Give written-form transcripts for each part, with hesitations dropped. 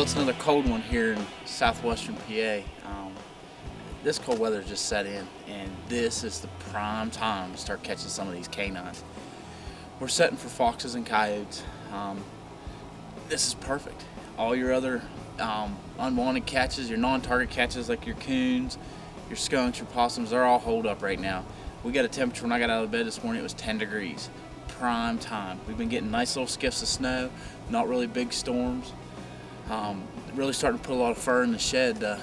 it's another cold one here in southwestern PA. This cold weather just set in, and this is the prime time to start catching some of these canines. We're setting for foxes and coyotes. This is perfect. All your other unwanted catches, your non-target catches like your coons, your skunks, your possums, they're all holed up right now. We got a temperature when I got out of bed this morning, it was 10 degrees. Prime time. We've been getting nice little skiffs of snow, not really big storms. Really starting to put a lot of fur in the shed.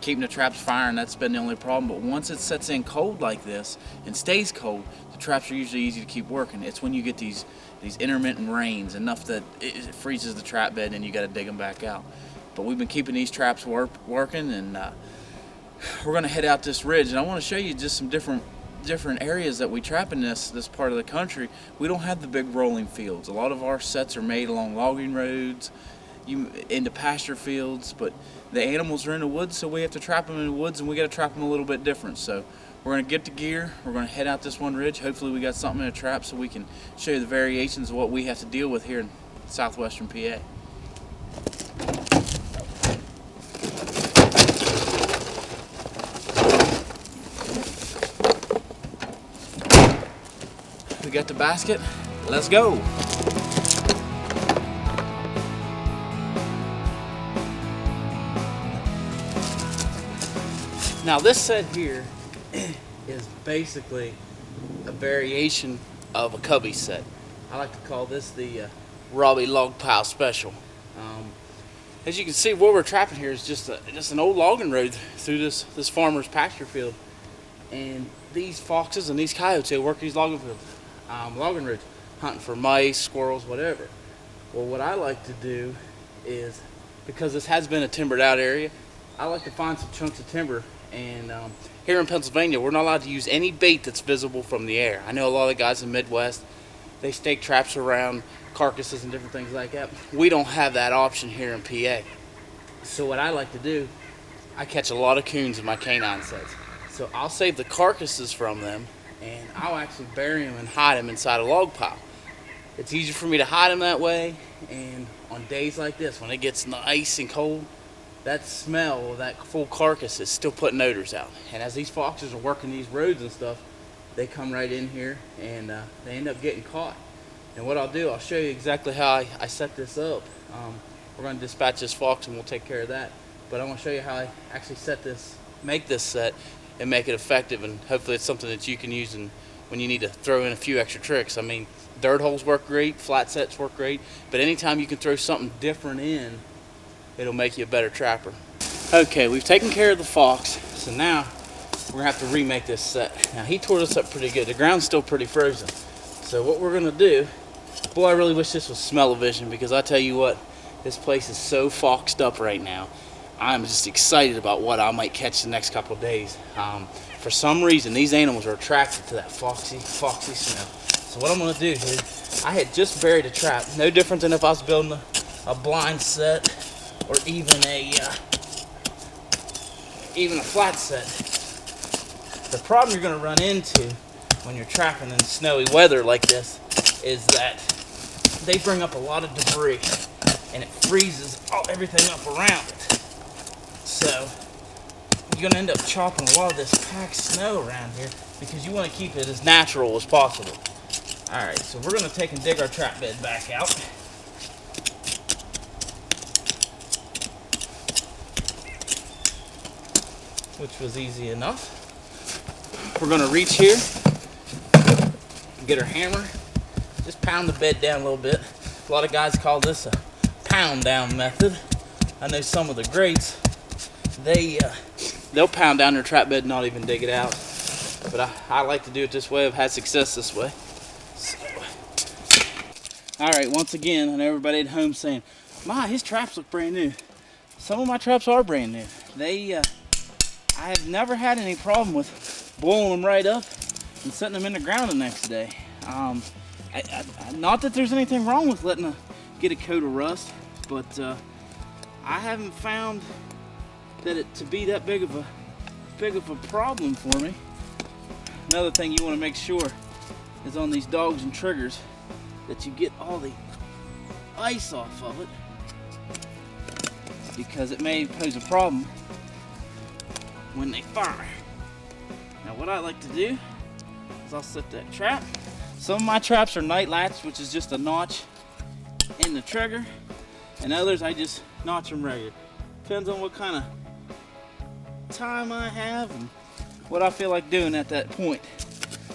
Keeping the traps firing, that's been the only problem. But once it sets in cold like this and stays cold, the traps are usually easy to keep working. It's when you get these intermittent rains, enough that it freezes the trap bed and you got to dig them back out. But we've been keeping these traps working, and we're going to head out this ridge. And I want to show you just some different areas that we trap in this part of the country. We don't have the big rolling fields. A lot of our sets are made along logging roads, into pasture fields, but the animals are in the woods, so we have to trap them in the woods, and we got to trap them a little bit different. So we're going to get the gear, we're going to head out this one ridge. Hopefully we got something in a trap so we can show you the variations of what we have to deal with here in southwestern PA. We got the basket, let's go. Now this set here is basically a variation of a cubby set. I like to call this the Robby Log Pile Special. As you can see, what we're trapping here is just an old logging road through this farmer's pasture field. And these foxes and these coyotes, they work these logging roads, hunting for mice, squirrels, whatever. Well, what I like to do is, because this has been a timbered out area, I like to find some chunks of timber. And here in Pennsylvania, we're not allowed to use any bait that's visible from the air. I know a lot of guys in the Midwest, they stake traps around carcasses and different things like that. We don't have that option here in PA. So what I like to do, I catch a lot of coons in my canine sets. So I'll save the carcasses from them, and I'll actually bury them and hide them inside a log pile. It's easier for me to hide them that way, and on days like this, when it gets nice and cold, that smell of that full carcass is still putting odors out. And as these foxes are working these roads and stuff, they come right in here, and they end up getting caught. And what I'll do, I'll show you exactly how I set this up. We're going to dispatch this fox and we'll take care of that. But I want to show you how I actually make this set and make it effective, and hopefully it's something that you can use when you need to throw in a few extra tricks. I mean, dirt holes work great, flat sets work great, but anytime you can throw something different in, it'll make you a better trapper. Okay, we've taken care of the fox, so now we're gonna have to remake this set. Now, he tore this up pretty good. The ground's still pretty frozen. So what we're gonna do, boy, I really wish this was smell-o-vision, because I tell you what, this place is so foxed up right now. I'm just excited about what I might catch the next couple of days. For some reason, these animals are attracted to that foxy smell. So what I'm gonna do here, I had just buried a trap, no different than if I was building a blind set, or even a flat set. The problem you're going to run into when you're trapping in snowy weather like this is that they bring up a lot of debris, and it freezes everything up around it. So you're going to end up chopping a lot of this packed snow around here, because you want to keep it as natural as possible. Alright, so we're going to take and dig our trap bed back out. Which was easy enough. We're going to reach here, get our hammer, just pound the bed down a little bit. A lot of guys call this a pound down method. I know some of the greats, they'll pound down their trap bed and not even dig it out. But I like to do it this way. I've had success this way. So. Alright, once again, I know everybody at home saying, "My, his traps look brand new." Some of my traps are brand new. I have never had any problem with blowing them right up and setting them in the ground the next day. Not that there's anything wrong with letting get a coat of rust, but I haven't found that it to be that big of a problem for me. Another thing you want to make sure is on these dogs and triggers that you get all the ice off of it. because it may pose a problem when they fire. Now what I like to do is I'll set that trap. Some of my traps are night latch, which is just a notch in the trigger, and others I just notch them regular. Depends on what kind of time I have and what I feel like doing at that point.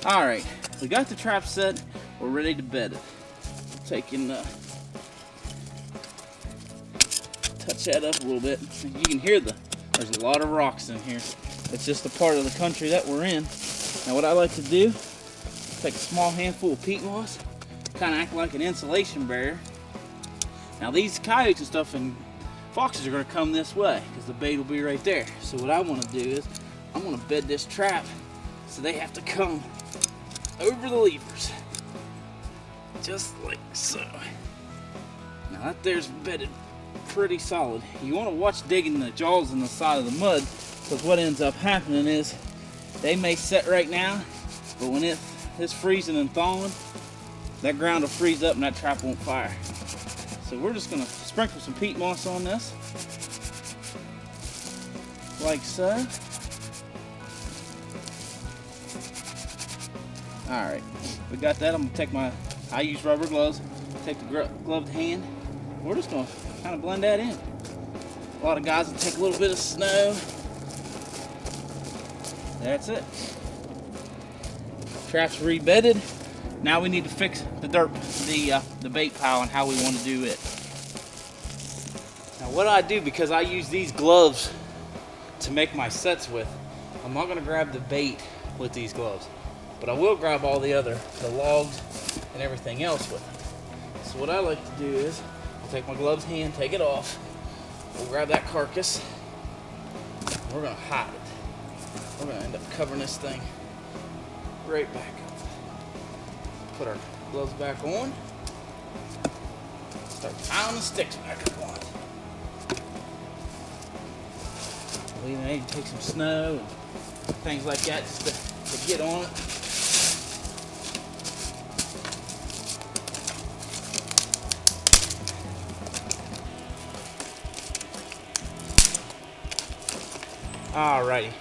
All right, we got the trap set. We're ready to bed it. Taking touch that up a little bit. You can hear there's a lot of rocks in here. It's just a part of the country that we're in. Now what I like to do, take a small handful of peat moss, kind of act like an insulation barrier. Now these coyotes and stuff and foxes are going to come this way because the bait will be right there. So what I want to do is I'm going to bed this trap so they have to come over the levers, just like so. Now that there's bedded pretty solid. You want to watch digging the jaws in the side of the mud, because what ends up happening is they may set right now, but when it's freezing and thawing, that ground will freeze up and that trap won't fire. So we're just going to sprinkle some peat moss on this, like so. Alright, we got that. I'm going to take I use rubber gloves, take the gloved hand. We're just going to kind of blend that in. A lot of guys will take a little bit of snow. That's it. Trap's rebedded. Now we need to fix the the bait pile and how we want to do it. Now what I do, because I use these gloves to make my sets with, I'm not going to grab the bait with these gloves, but I will grab all the logs and everything else with it. So what I like to do is I'll take my gloved hand, take it off, we'll grab that carcass, and we're going to hide it. We're going to end up covering this thing right back up. Put our gloves back on, start piling the sticks back up on it. We may take some snow and things like that just to get on it. Alrighty,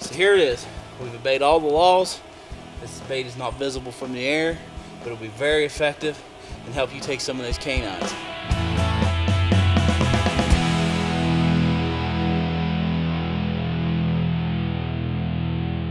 so here it is. We've obeyed all the laws. This bait is not visible from the air, but it'll be very effective and help you take some of those canines.